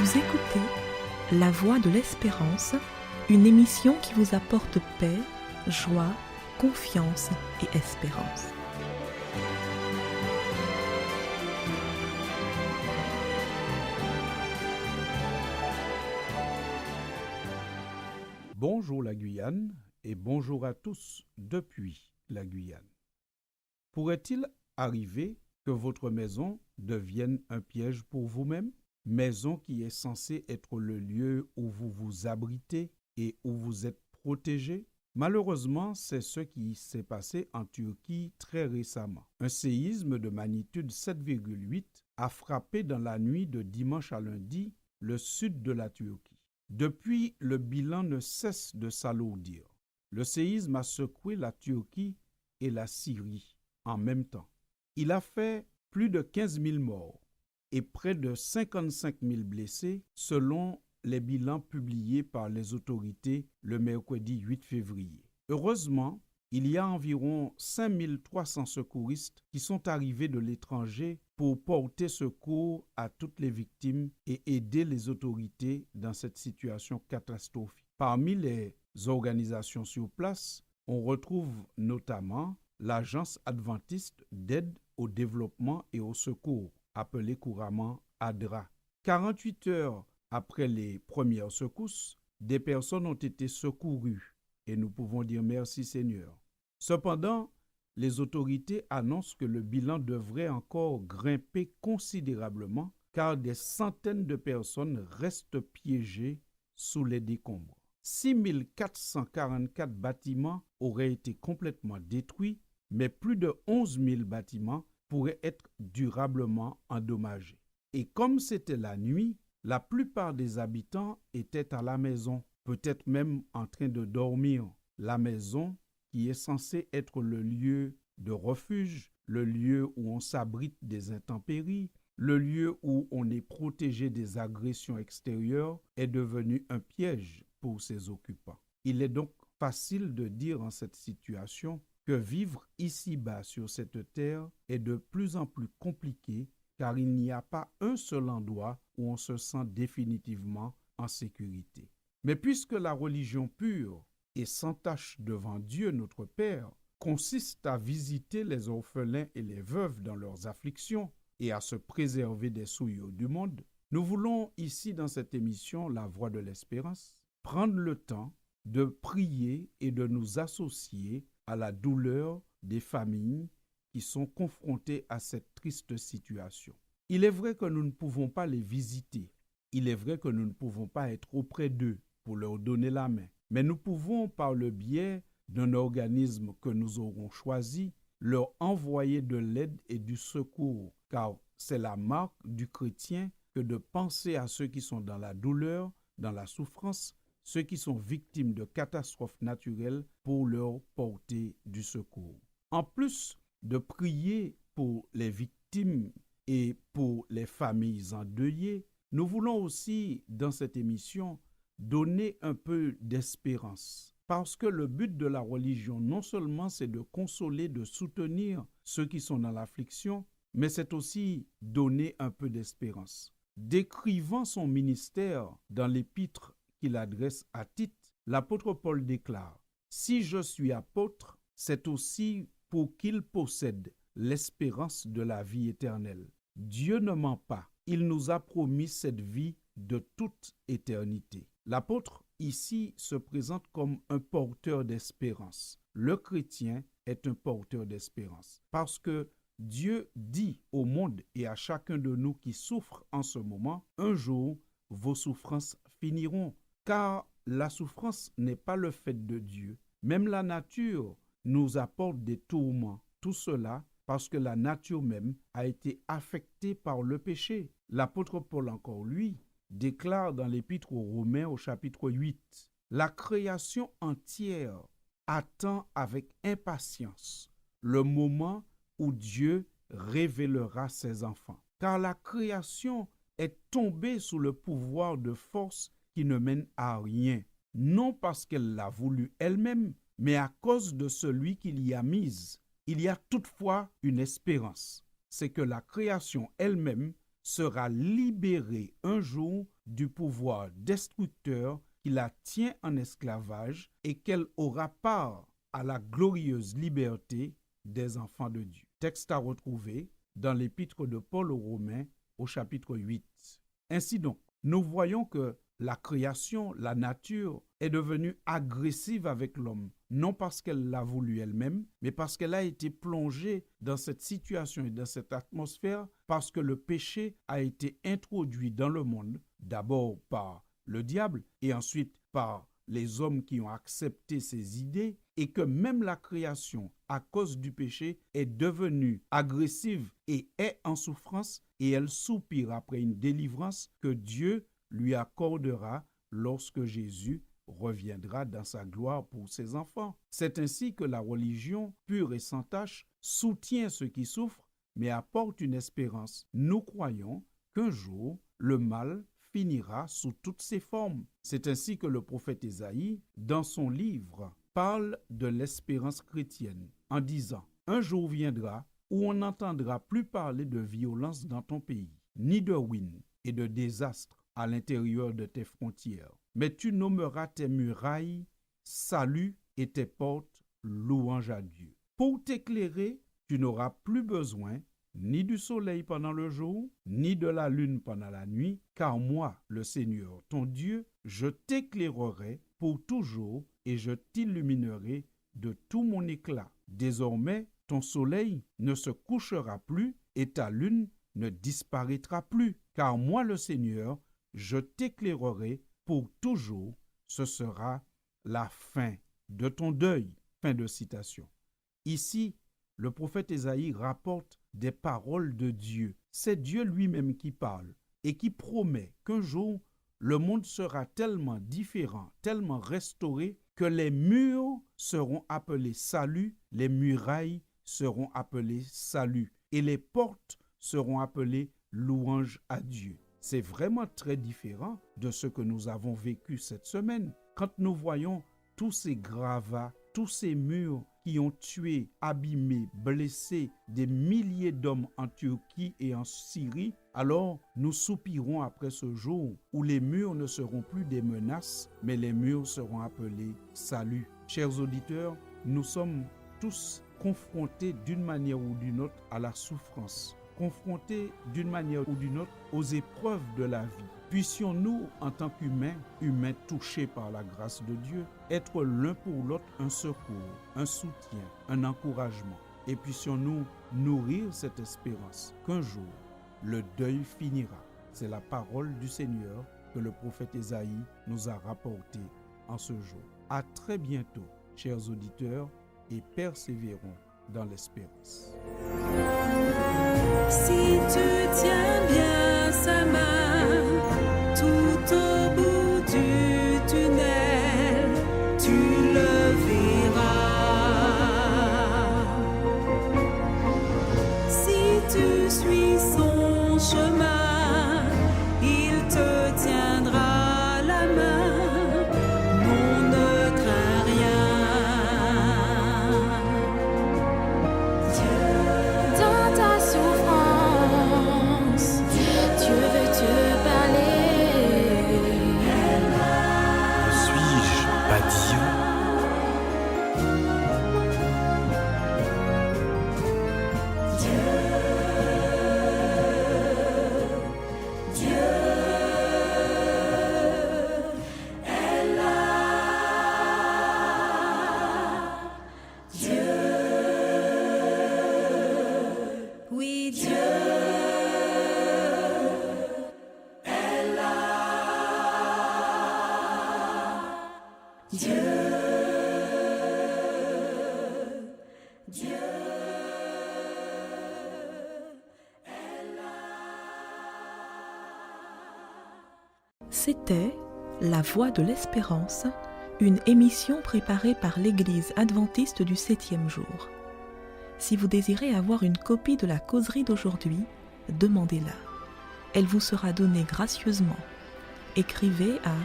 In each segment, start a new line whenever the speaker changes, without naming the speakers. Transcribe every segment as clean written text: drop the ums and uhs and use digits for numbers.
Vous écoutez La Voix de l'Espérance, une émission qui vous apporte paix, joie, confiance et espérance.
Bonjour la Guyane et bonjour à tous depuis la Guyane. Pourrait-il arriver que votre maison devienne un piège pour vous-même? Maison qui est censée être le lieu où vous vous abritez et où vous êtes protégé? Malheureusement, c'est ce qui s'est passé en Turquie très récemment. Un séisme de magnitude 7,8 a frappé dans la nuit de dimanche à lundi le sud de la Turquie. Depuis, le bilan ne cesse de s'alourdir. Le séisme a secoué la Turquie et la Syrie en même temps. Il a fait plus de 15 000 morts et près de 55 000 blessés selon les bilans publiés par les autorités le mercredi 8 février. Heureusement, il y a environ 5 300 secouristes qui sont arrivés de l'étranger pour porter secours à toutes les victimes et aider les autorités dans cette situation catastrophique. Parmi les organisations sur place, on retrouve notamment l'Agence adventiste d'aide au développement et au secours, appelée couramment ADRA. 48 heures après les premières secousses, des personnes ont été secourues et nous pouvons dire merci Seigneur. Cependant, les autorités annoncent que le bilan devrait encore grimper considérablement car des centaines de personnes restent piégées sous les décombres. 6 444 bâtiments auraient été complètement détruits, mais plus de 11 000 bâtiments pourraient être durablement endommagés. Et comme c'était la nuit, la plupart des habitants étaient à la maison, peut-être même en train de dormir. La maison qui est censée être le lieu de refuge, le lieu où on s'abrite des intempéries, le lieu où on est protégé des agressions extérieures, est devenu un piège pour ses occupants. Il est donc facile de dire en cette situation que vivre ici-bas sur cette terre est de plus en plus compliqué car il n'y a pas un seul endroit où on se sent définitivement en sécurité. Mais puisque la religion pure et sans tache devant Dieu notre Père consiste à visiter les orphelins et les veuves dans leurs afflictions et à se préserver des souillures du monde, nous voulons ici dans cette émission La Voix de l'Espérance prendre le temps de prier et de nous associer à la douleur des familles qui sont confrontées à cette triste situation. Il est vrai que nous ne pouvons pas les visiter. Il est vrai que nous ne pouvons pas être auprès d'eux pour leur donner la main. Mais nous pouvons, par le biais d'un organisme que nous aurons choisi, leur envoyer de l'aide et du secours, car c'est la marque du chrétien que de penser à ceux qui sont dans la douleur, dans la souffrance, ceux qui sont victimes de catastrophes naturelles pour leur porter du secours. En plus de prier pour les victimes et pour les familles endeuillées, nous voulons aussi, dans cette émission, donner un peu d'espérance. Parce que le but de la religion, non seulement c'est de consoler, de soutenir ceux qui sont dans l'affliction, mais c'est aussi donner un peu d'espérance. Décrivant son ministère dans l'épître qu'il adresse à Tite, l'apôtre Paul déclare « Si je suis apôtre, c'est aussi pour qu'il possède l'espérance de la vie éternelle. Dieu ne ment pas, il nous a promis cette vie de toute éternité. » L'apôtre ici se présente comme un porteur d'espérance. Le chrétien est un porteur d'espérance parce que Dieu dit au monde et à chacun de nous qui souffre en ce moment, un jour, vos souffrances finiront. Car la souffrance n'est pas le fait de Dieu. Même la nature nous apporte des tourments. Tout cela parce que la nature même a été affectée par le péché. L'apôtre Paul encore, lui, déclare dans l'épître aux Romains au chapitre 8, « La création entière attend avec impatience le moment où Dieu révélera ses enfants. Car la création est tombée sous le pouvoir de force qui ne mène à rien, non parce qu'elle l'a voulu elle-même, mais à cause de celui qui l'y a mise. Il y a toutefois une espérance, c'est que la création elle-même sera libérée un jour du pouvoir destructeur qui la tient en esclavage et qu'elle aura part à la glorieuse liberté des enfants de Dieu. Texte à retrouver dans l'épître de Paul aux Romains au chapitre 8. Ainsi donc, nous voyons que la création, la nature, est devenue agressive avec l'homme, non parce qu'elle l'a voulu elle-même, mais parce qu'elle a été plongée dans cette situation et dans cette atmosphère, parce que le péché a été introduit dans le monde, d'abord par le diable et ensuite par les hommes qui ont accepté ses idées, et que même la création, à cause du péché, est devenue agressive et est en souffrance, et elle soupire après une délivrance que Dieu lui accordera lorsque Jésus reviendra dans sa gloire pour ses enfants. C'est ainsi que la religion, pure et sans tache, soutient ceux qui souffrent, mais apporte une espérance. Nous croyons qu'un jour, le mal finira sous toutes ses formes. C'est ainsi que le prophète Ésaïe, dans son livre, parle de l'espérance chrétienne en disant « Un jour viendra où on n'entendra plus parler de violence dans ton pays, ni de ruines et de désastres à l'intérieur de tes frontières. Mais tu nommeras tes murailles salut et tes portes louange à Dieu. Pour t'éclairer, tu n'auras plus besoin ni du soleil pendant le jour, ni de la lune pendant la nuit, car moi, le Seigneur, ton Dieu, je t'éclairerai pour toujours et je t'illuminerai de tout mon éclat. Désormais, ton soleil ne se couchera plus et ta lune ne disparaîtra plus, car moi, le Seigneur, je t'éclairerai pour toujours. Ce sera la fin de ton deuil. » Fin de citation. Ici, le prophète Ésaïe rapporte des paroles de Dieu. C'est Dieu lui-même qui parle et qui promet qu'un jour, le monde sera tellement différent, tellement restauré, que les murs seront appelés salut, les murailles seront appelées salut et les portes seront appelées louange à Dieu. C'est vraiment très différent de ce que nous avons vécu cette semaine. Quand nous voyons tous ces gravats, tous ces murs qui ont tué, abîmé, blessé des milliers d'hommes en Turquie et en Syrie, alors nous soupirons après ce jour où les murs ne seront plus des menaces, mais les murs seront appelés salut. Chers auditeurs, nous sommes tous confrontés d'une manière ou d'une autre à la souffrance, confrontés d'une manière ou d'une autre aux épreuves de la vie. Puissions-nous, en tant qu'humains, humains touchés par la grâce de Dieu, être l'un pour l'autre un secours, un soutien, un encouragement. Et puissions-nous nourrir cette espérance qu'un jour, le deuil finira. C'est la parole du Seigneur que le prophète Ésaïe nous a rapportée en ce jour. À très bientôt, chers auditeurs, et persévérons dans l'espérance.
Si tu tiens bien sa main, tout au bout du tunnel, tu le verras. Si tu suis son chemin, il te tiendra la main. Non, ne crains rien. Dans ta souffrance, Dieu veut te parler.
Suis-je pas Dieu?
Oui, Dieu est là. Dieu est là.
C'était La Voix de l'Espérance, une émission préparée par l'Église adventiste du 7e jour. Si vous désirez avoir une copie de la causerie d'aujourd'hui, demandez-la. Elle vous sera donnée gracieusement. Écrivez à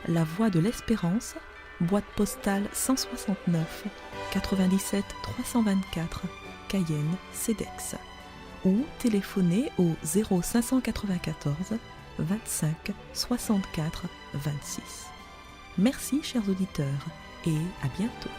La Voix de l'Espérance, boîte postale 169 97 324, Cayenne, CEDEX. ou téléphonez au 0594 25 64 26. Merci chers auditeurs et à bientôt.